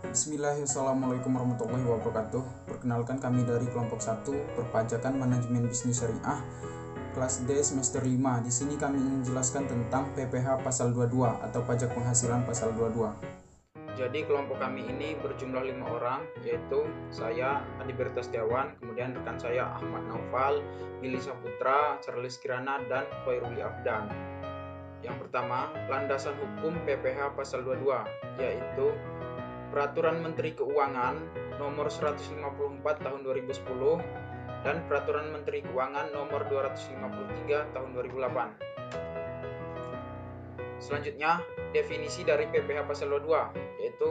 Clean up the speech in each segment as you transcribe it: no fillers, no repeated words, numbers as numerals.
Bismillahirrahmanirrahim. Assalamualaikum warahmatullahi wabarakatuh. Perkenalkan, kami dari kelompok 1 Perpajakan Manajemen Bisnis Syariah kelas D semester 5. Di sini kami ingin menjelaskan tentang PPh pasal 22 atau pajak penghasilan pasal 22. Jadi kelompok kami ini berjumlah 5 orang, yaitu saya Adi Berta Setiawan, kemudian rekan saya Ahmad Naufal, Billy Saputra, Charles Kirana, dan Khairuli Afdan. Yang pertama, landasan hukum PPh pasal 22, yaitu Peraturan Menteri Keuangan Nomor 154 Tahun 2010 dan Peraturan Menteri Keuangan Nomor 253 Tahun 2008. Selanjutnya, definisi dari PPh pasal 22, yaitu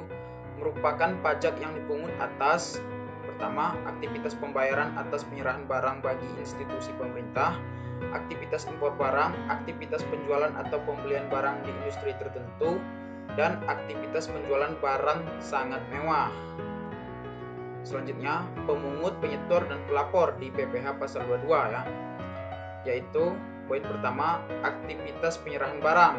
merupakan pajak yang dipungut atas: pertama, aktivitas pembayaran atas penyerahan barang bagi institusi pemerintah, aktivitas impor barang, aktivitas penjualan atau pembelian barang di industri tertentu, dan aktivitas penjualan barang sangat mewah. Selanjutnya, pemungut, penyetor, dan pelapor di PPh pasal 22 yaitu poin pertama, aktivitas penyerahan barang,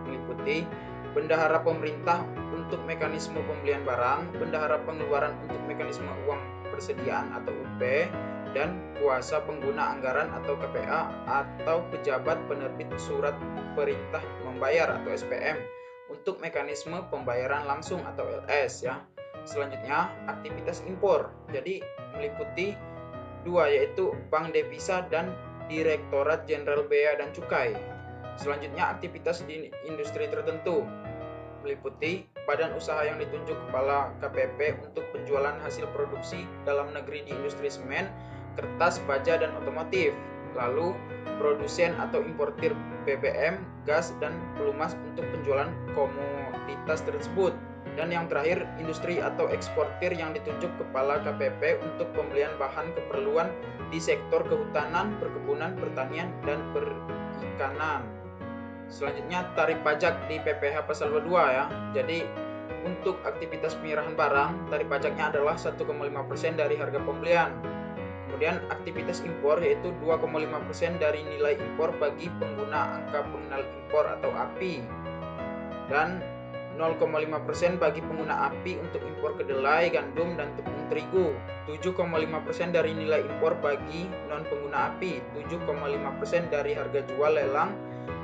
meliputi bendahara pemerintah untuk mekanisme pembelian barang, bendahara pengeluaran untuk mekanisme uang persediaan atau UP, dan kuasa pengguna anggaran atau KPA atau pejabat penerbit surat perintah membayar atau SPM untuk mekanisme pembayaran langsung atau LS Selanjutnya, aktivitas impor. Jadi meliputi dua, yaitu Bank Devisa dan Direktorat Jenderal Bea dan Cukai. Selanjutnya, aktivitas di industri tertentu, meliputi badan usaha yang ditunjuk kepala KPP untuk penjualan hasil produksi dalam negeri di industri semen, kertas, baja, dan otomotif. Lalu produsen atau importir BBM, gas, dan pelumas untuk penjualan komoditas tersebut. Dan yang terakhir, industri atau eksportir yang ditunjuk kepala KPP untuk pembelian bahan keperluan di sektor kehutanan, perkebunan, pertanian, dan perikanan. Selanjutnya, tarif pajak di PPh pasal 22 Jadi untuk aktivitas penyerahan barang, tarif pajaknya adalah 1,5% dari harga pembelian. Kemudian aktivitas impor yaitu 2,5% dari nilai impor bagi pengguna angka pengenal impor atau API, dan 0,5% bagi pengguna API untuk impor kedelai, gandum, dan tepung terigu. 7,5% dari nilai impor bagi non pengguna API. 7,5% dari harga jual lelang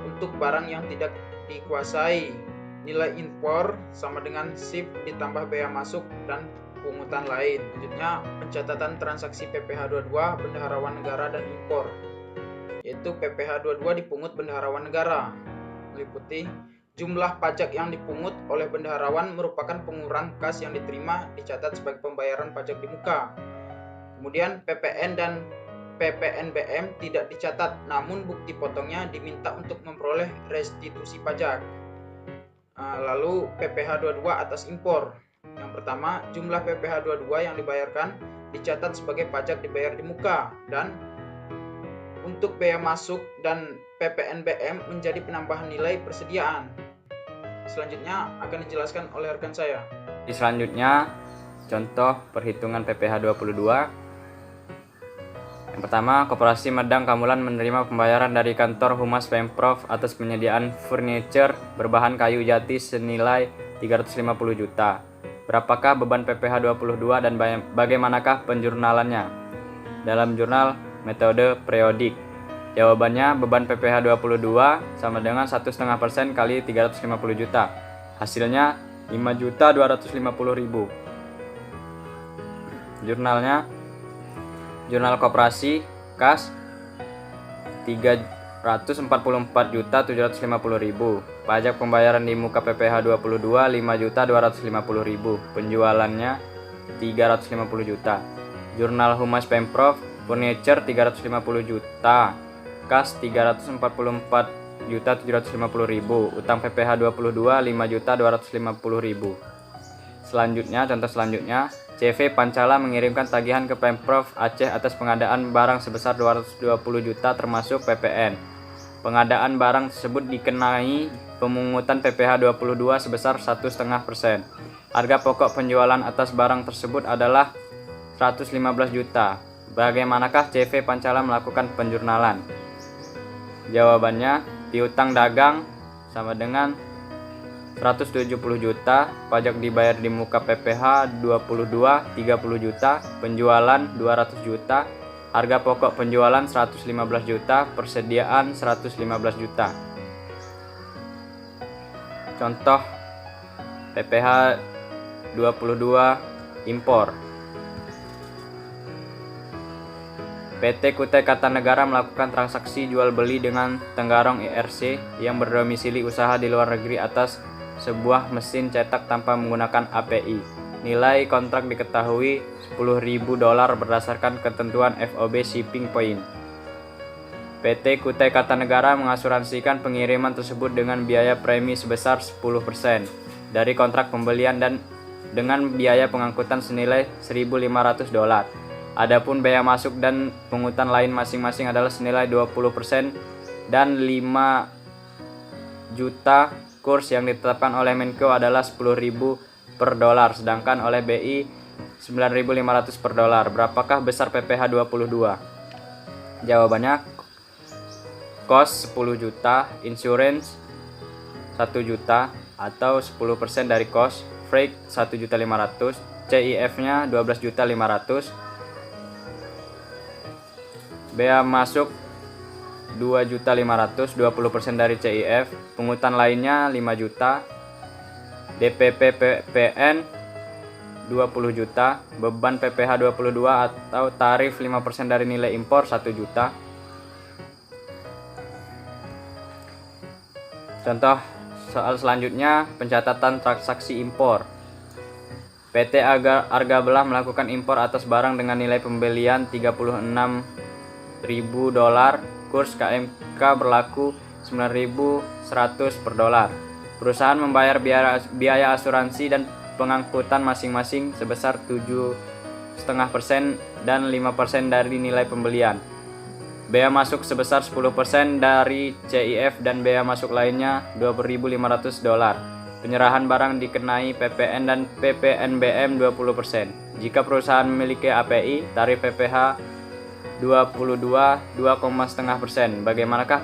untuk barang yang tidak dikuasai. Nilai impor sama dengan SIP ditambah bea masuk dan pungutan lain. Selanjutnya, pencatatan transaksi PPh 22 bendaharawan negara dan impor, yaitu PPh 22 dipungut bendaharawan negara, meliputi jumlah pajak yang dipungut oleh bendaharawan merupakan pengurang kas yang diterima dicatat sebagai pembayaran pajak di muka. Kemudian PPN dan PPNBM tidak dicatat, namun bukti potongnya diminta untuk memperoleh restitusi pajak. Lalu PPh 22 atas impor. Yang pertama, jumlah PPh 22 yang dibayarkan dicatat sebagai pajak dibayar di muka, dan untuk bea masuk dan PPNBM menjadi penambahan nilai persediaan. Selanjutnya akan dijelaskan oleh rekan saya. Selanjutnya, contoh perhitungan PPh 22. Yang pertama, Koperasi Medang Kamulan menerima pembayaran dari kantor Humas Pemprov atas penyediaan furniture berbahan kayu jati senilai 350 juta. Berapakah beban PPh 22 dan bagaimanakah penjurnalannya? Dalam jurnal metode periodik. Jawabannya, beban PPh 22 sama dengan 1,5% kali 350 juta. Hasilnya 5.250.000. Jurnalnya, Jurnal Koperasi Kas 344.750.000. Pajak pembayaran di muka PPh 22 5.250.000. Penjualannya 350 juta. Jurnal Humas Pemprov Furniture 350 juta. Kas 344.750.000. Utang PPh 22 5.250.000. Selanjutnya, contoh selanjutnya, CV Pancala mengirimkan tagihan ke Pemprov Aceh atas pengadaan barang sebesar 220 juta termasuk PPN. Pengadaan barang tersebut dikenai pemungutan PPh 22 sebesar 1,5%. Harga pokok penjualan atas barang tersebut adalah 115 juta. Bagaimanakah CV Pancala melakukan penjurnalan? Jawabannya, piutang dagang sama dengan 170 juta, pajak dibayar di muka PPh 22 30 juta, penjualan 200 juta, harga pokok penjualan 115 juta, persediaan 115 juta. Contoh PPh 22 impor. PT Kutai Kartanegara melakukan transaksi jual beli dengan Tenggarong IRC yang berdomisili usaha di luar negeri atas sebuah mesin cetak tanpa menggunakan API. Nilai kontrak diketahui $10.000 berdasarkan ketentuan FOB Shipping Point. PT Kutai Kartanegara mengasuransikan pengiriman tersebut dengan biaya premi sebesar 10% dari kontrak pembelian dan dengan biaya pengangkutan senilai $1.500. Adapun bea masuk dan pungutan lain masing-masing adalah senilai 20% dan 5 juta. Kurs yang ditetapkan oleh Menko adalah 10.000 per dolar, sedangkan oleh BI 9.500 per dolar. Berapakah besar PPh 22? Jawabannya, cost 10 juta, insurance 1 juta atau 10% dari cost, freight 1.500.000, CIF-nya 12.500.000, bea masuk 2.500.000, 20% dari CIF, pungutan lainnya 5 juta, DPP PPN 20 juta, beban PPh 22 atau tarif 5% dari nilai impor 1 juta. Contoh soal selanjutnya, pencatatan transaksi impor. PT Arga Belah melakukan impor atas barang dengan nilai pembelian $36.000, kurs KMK berlaku 9.100 per dolar. Perusahaan membayar biaya asuransi dan pengangkutan masing-masing sebesar 7,5% dan 5% dari nilai pembelian. Bea masuk sebesar 10% dari CIF dan bea masuk lainnya $20.500. Penyerahan barang dikenai PPN dan PPNBM 20%. Jika perusahaan memiliki API, tarif PPh 2,5%. Bagaimanakah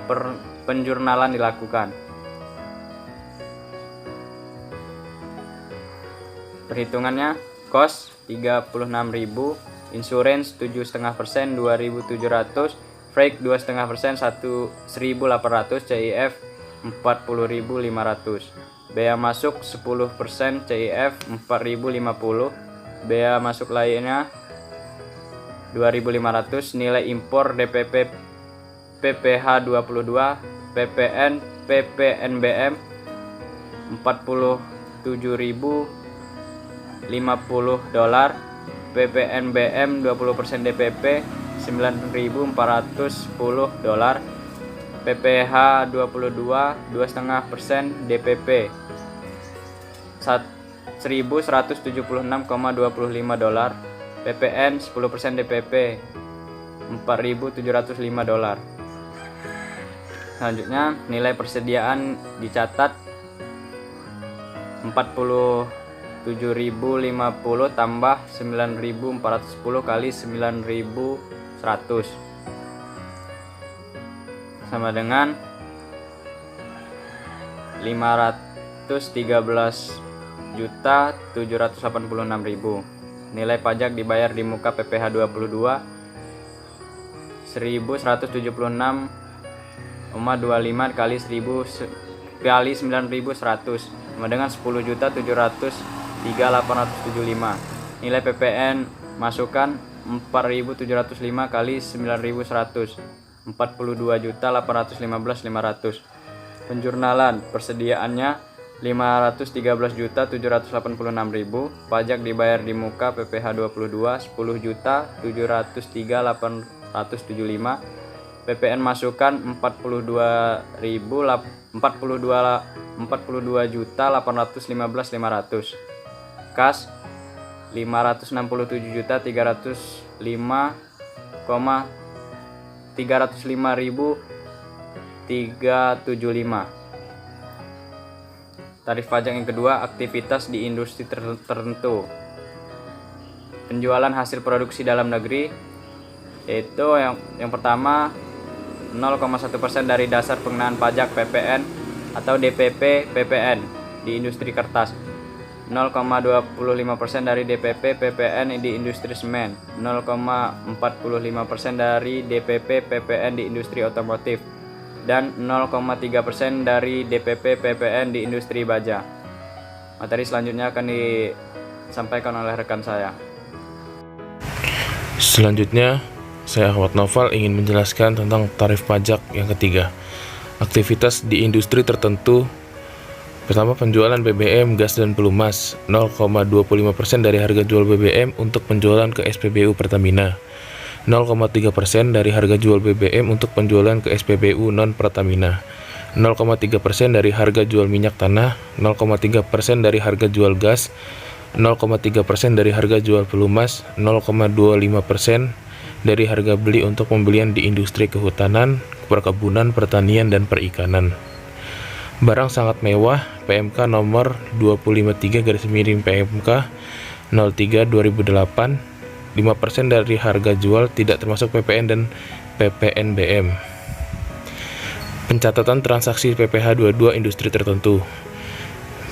penjurnalan dilakukan? Perhitungannya, cost 36.000, insurance 7,5%, 2.700, freight 2,5%, 1.800, CIF 40.500. Bea masuk 10%, CIF 4.050, bea masuk lainnya 2.500, nilai impor DPP PPh 22, PPN PPNBM 47.050 $, PPNBM 20% DPP $9.410, PPh 22 2,5% DPP $1.176,25, PPN 10% DPP $4.705. Selanjutnya, nilai persediaan dicatat 47.050 tambah 9.410 kali 9.100 sama dengan 513.786.000. Nilai pajak dibayar di muka PPh 22 1.176,25 kali 9.100 sama dengan 10.703.875. Nilai PPN masukan 4.705 kali 9.100 42.815.500. Penjurnalan persediaannya 513.786.000. Pajak dibayar di muka PPh 22 10.703.875. PPN masukan 42.815.500. Kas 565.305.375. Tarif pajak yang kedua, aktivitas di industri tertentu. Penjualan hasil produksi dalam negeri, yaitu yang pertama 0,1% dari dasar pengenaan pajak PPN atau DPP PPN. di industri kertas, 0,25% dari DPP PPN di industri semen, 0,45% dari DPP PPN di industri otomotif, dan 0,3% dari DPP PPN di industri baja. Materi selanjutnya akan disampaikan oleh rekan saya. Selanjutnya, saya Ahmad Noval ingin menjelaskan tentang tarif pajak yang ketiga. Aktivitas di industri tertentu. Pertama, penjualan BBM, gas dan pelumas, 0,25% dari harga jual BBM untuk penjualan ke SPBU Pertamina, 0,3% dari harga jual BBM untuk penjualan ke SPBU non-Pertamina, 0,3% dari harga jual minyak tanah, 0,3% dari harga jual gas, 0,3% dari harga jual pelumas, 0,25% dari harga beli untuk pembelian di industri kehutanan, perkebunan, pertanian, dan perikanan. Barang sangat mewah, PMK nomor 253/PMK 03/2008, 5% dari harga jual tidak termasuk PPN dan PPNBM. Pencatatan transaksi PPh 22 industri tertentu.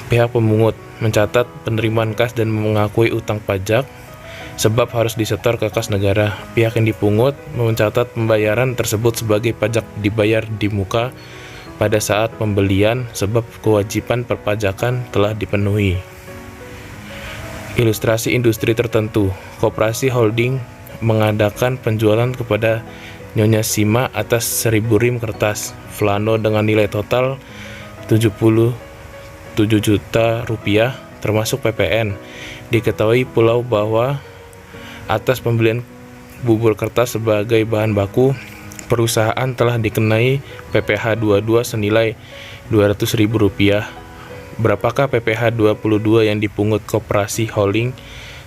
Pihak pemungut mencatat penerimaan kas dan mengakui utang pajak sebab harus disetor ke kas negara. Pihak yang dipungut mencatat pembayaran tersebut sebagai pajak dibayar di muka pada saat pembelian sebab kewajiban perpajakan telah dipenuhi. Ilustrasi industri tertentu. Koperasi holding mengadakan penjualan kepada Nyonya Sima atas 1000 rim kertas Flano dengan nilai total 77 juta rupiah termasuk PPN. Diketahui pula bahwa atas pembelian bubur kertas sebagai bahan baku, perusahaan telah dikenai PPh 22 senilai Rp200.000. Berapakah PPh 22 yang dipungut koperasi holding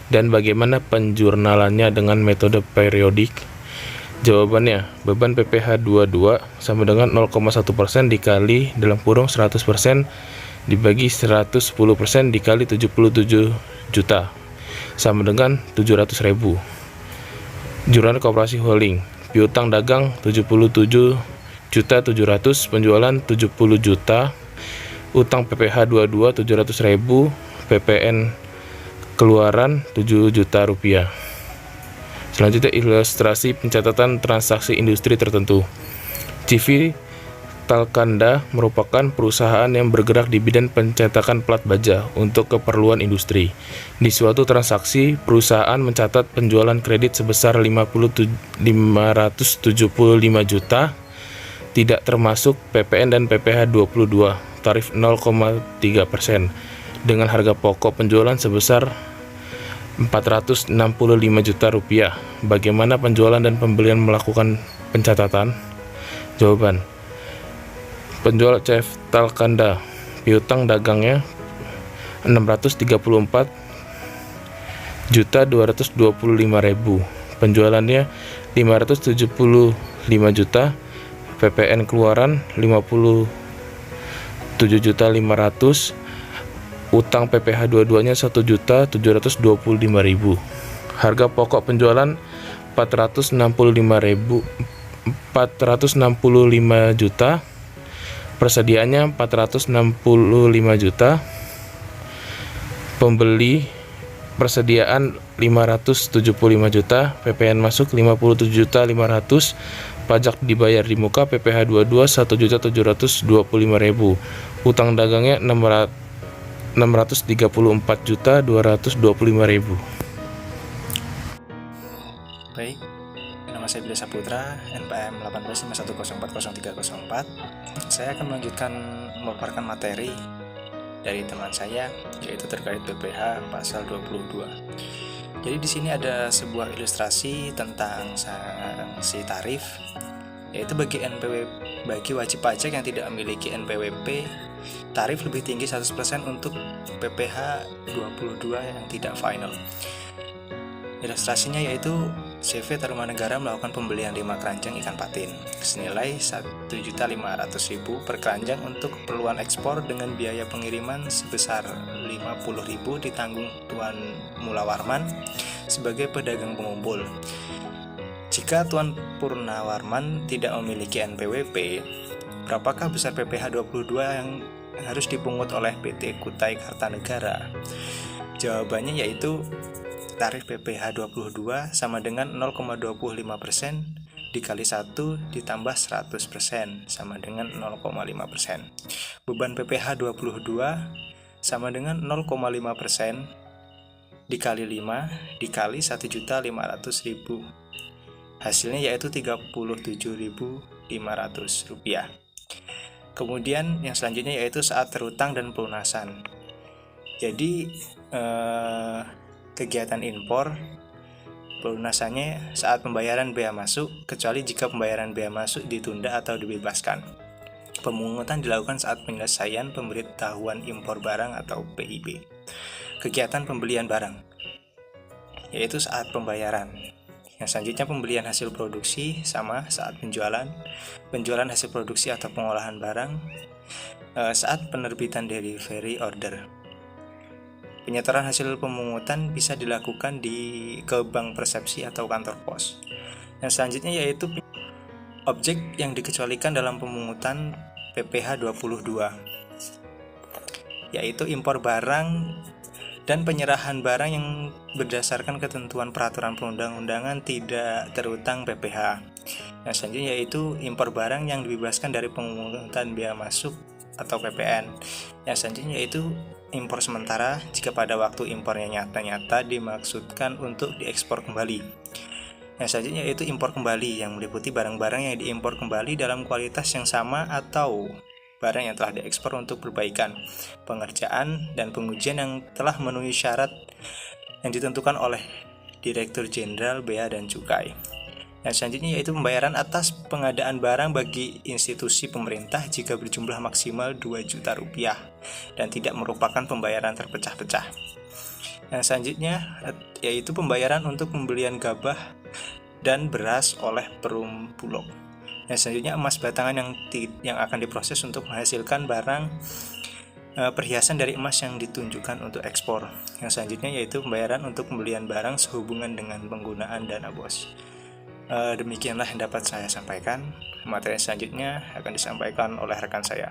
dan bagaimana penjurnalannya dengan metode periodik? Jawabannya, beban PPh 22 sama dengan 0,1% dikali (100%) dibagi 110% dikali 77 juta sama dengan 700.000. Jurnal koperasi holding. Piutang dagang 77.700.000, penjualan 70 juta, utang PPh 22 700.000, PPN keluaran 7 juta rupiah. Selanjutnya ilustrasi pencatatan transaksi industri tertentu. CV Talkanda merupakan perusahaan yang bergerak di bidang pencetakan plat baja untuk keperluan industri. Di suatu transaksi, perusahaan mencatat penjualan kredit sebesar 575 juta, tidak termasuk PPN dan PPh 22, tarif 0,3%, dengan harga pokok penjualan sebesar 465 juta rupiah. Bagaimana penjualan dan pembelian melakukan pencatatan? Jawaban. Penjual CF Talkanda, piutang dagangnya 634.225.000, penjualannya 575 juta, PPN keluaran 57.500.000, utang PPh 22-nya 1.725.000. Harga pokok penjualan 465 juta, persediaannya 465 juta, pembeli persediaan 575 juta, PPN masuk 57.500.000, pajak dibayar di muka PPh 22 1.725.000, utang dagangnya 634.225.000. Baik, nama saya Bila Saputra, NPM 1851040304. Saya akan melanjutkan memaparkan materi dari teman saya, yaitu terkait PPh pasal 22. Jadi di sini ada sebuah ilustrasi tentang sanksi tarif, yaitu bagi wajib pajak yang tidak memiliki NPWP, tarif lebih tinggi 100% untuk PPh 22 yang tidak final. Ilustrasinya yaitu CV Tarumanegara melakukan pembelian 5 keranjang ikan patin senilai 1.500.000 per keranjang untuk keperluan ekspor dengan biaya pengiriman sebesar 50.000 ditanggung Tuan Mulawarman sebagai pedagang pengumpul. Jika Tuan Purnawarman tidak memiliki NPWP, berapakah besar PPh 22 yang harus dipungut oleh PT Kutai Kartanegara? Jawabannya yaitu tarif PPh 22 sama dengan 0,25% dikali 1 ditambah 100% sama dengan 0,5%. Beban PPh 22 sama dengan 0,5% dikali 5 dikali 1.500.000. Hasilnya yaitu Rp37.500. Kemudian yang selanjutnya yaitu saat terutang dan pelunasan. Jadi kegiatan impor pelunasannya saat pembayaran bea masuk, kecuali jika pembayaran bea masuk ditunda atau dibebaskan. Pemungutan dilakukan saat penyelesaian pemberitahuan impor barang atau PIB. Kegiatan pembelian barang yaitu saat pembayaran. Yang selanjutnya pembelian hasil produksi sama saat penjualan hasil produksi atau pengolahan barang saat penerbitan delivery order. Penyetoran hasil pemungutan bisa dilakukan ke bank persepsi atau kantor pos. Yang selanjutnya yaitu objek yang dikecualikan dalam pemungutan PPh 22, yaitu impor barang dan penyerahan barang yang berdasarkan ketentuan peraturan perundang-undangan tidak terutang PPh. Yang selanjutnya yaitu impor barang yang dibebaskan dari pemungutan bea masuk atau PPN. Yang selanjutnya yaitu impor sementara jika pada waktu impornya nyata-nyata dimaksudkan untuk diekspor kembali. Yang selanjutnya yaitu impor kembali yang meliputi barang-barang yang diimpor kembali dalam kualitas yang sama atau barang yang telah diekspor untuk perbaikan, pengerjaan, dan pengujian yang telah memenuhi syarat yang ditentukan oleh Direktur Jenderal Bea dan Cukai. Yang selanjutnya yaitu pembayaran atas pengadaan barang bagi institusi pemerintah jika berjumlah maksimal Rp2 juta dan tidak merupakan pembayaran terpecah-pecah. Yang selanjutnya yaitu pembayaran untuk pembelian gabah dan beras oleh Perum Bulog. Yang selanjutnya emas batangan yang akan diproses untuk menghasilkan barang perhiasan dari emas yang ditunjukkan untuk ekspor. Yang selanjutnya yaitu pembayaran untuk pembelian barang sehubungan dengan penggunaan dana BOS. Demikianlah yang dapat saya sampaikan. Materi selanjutnya akan disampaikan oleh rekan saya.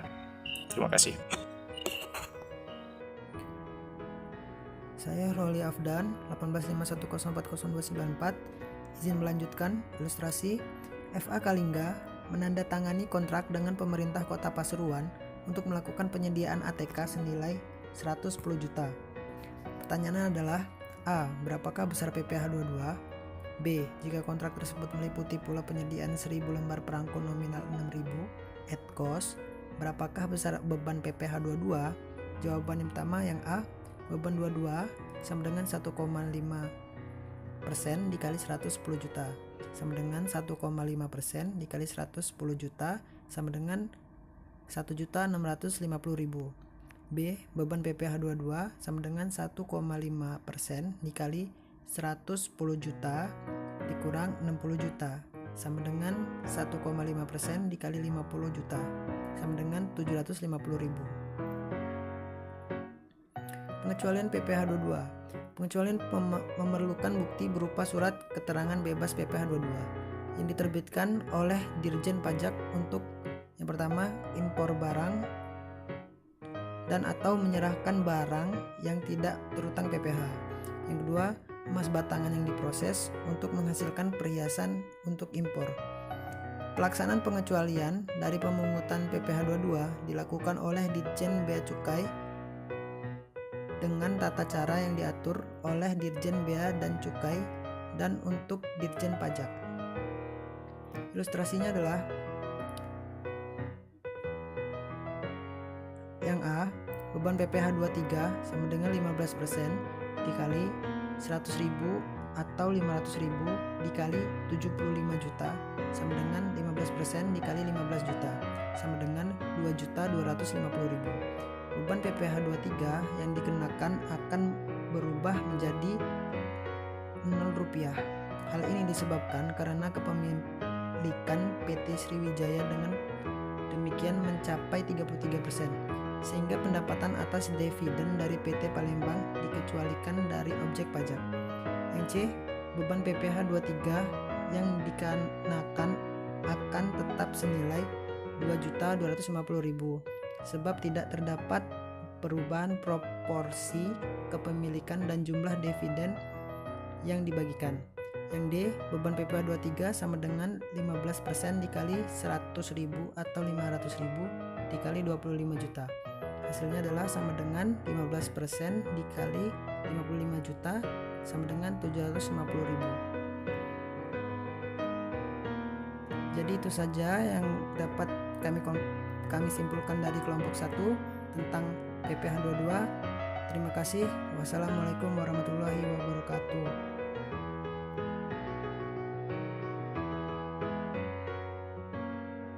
Terima kasih. Saya Roli Afdan, 1851040294. Izin melanjutkan ilustrasi. FA Kalingga menandatangani kontrak dengan pemerintah Kota Pasuruan untuk melakukan penyediaan ATK senilai 110 juta. Pertanyaannya adalah A. Berapakah besar PPh 22? B. Jika kontrak tersebut meliputi pula penyediaan 1000 lembar perangko nominal 6.000 at cost, berapakah besar beban PPh 22? Jawaban yang pertama yang A. Beban 22 sama dengan 1,5% dikali 110 juta sama dengan 1,5% dikali 110 juta sama dengan 1.650.000. B. Beban PPh 22 sama dengan 1,5% dikali 110 juta dikurang 60 juta sama dengan 1,5% dikali 50 juta sama dengan 750.000. Pengecualian PPh 22. Pengecualian memerlukan bukti berupa surat keterangan bebas PPh 22 yang diterbitkan oleh Dirjen Pajak untuk yang pertama impor barang dan atau menyerahkan barang yang tidak terutang PPh. Yang kedua, emas batangan yang diproses untuk menghasilkan perhiasan untuk impor. Pelaksanaan pengecualian dari pemungutan PPh 22 dilakukan oleh Ditjen Bea Cukai dengan tata cara yang diatur oleh Dirjen Bea dan Cukai dan untuk Dirjen Pajak. Ilustrasinya adalah yang A, beban PPh 23 sama dengan 15% dikali 100.000 atau 500.000 dikali 75 juta sama dengan 15% dikali 15 juta sama dengan 2.250.000. Beban PPh 23 yang dikenakan akan berubah menjadi Rp0. Hal ini disebabkan karena kepemilikan PT Sriwijaya dengan demikian mencapai 33%, sehingga pendapatan atas dividen dari PT Palembang dikecualikan dari objek pajak. Yang C, beban PPh 23 yang dikenakan akan tetap senilai Rp2.250.000 sebab tidak terdapat perubahan proporsi kepemilikan dan jumlah dividen yang dibagikan. Yang D, beban PPh 23 sama dengan 15% dikali 100.000 atau 500.000 dikali 25 juta. Hasilnya adalah sama dengan 15% dikali 55 juta sama dengan 750.000. Jadi itu saja yang dapat kami simpulkan dari kelompok 1 tentang PPh 22. Terima kasih. Wassalamualaikum warahmatullahi wabarakatuh.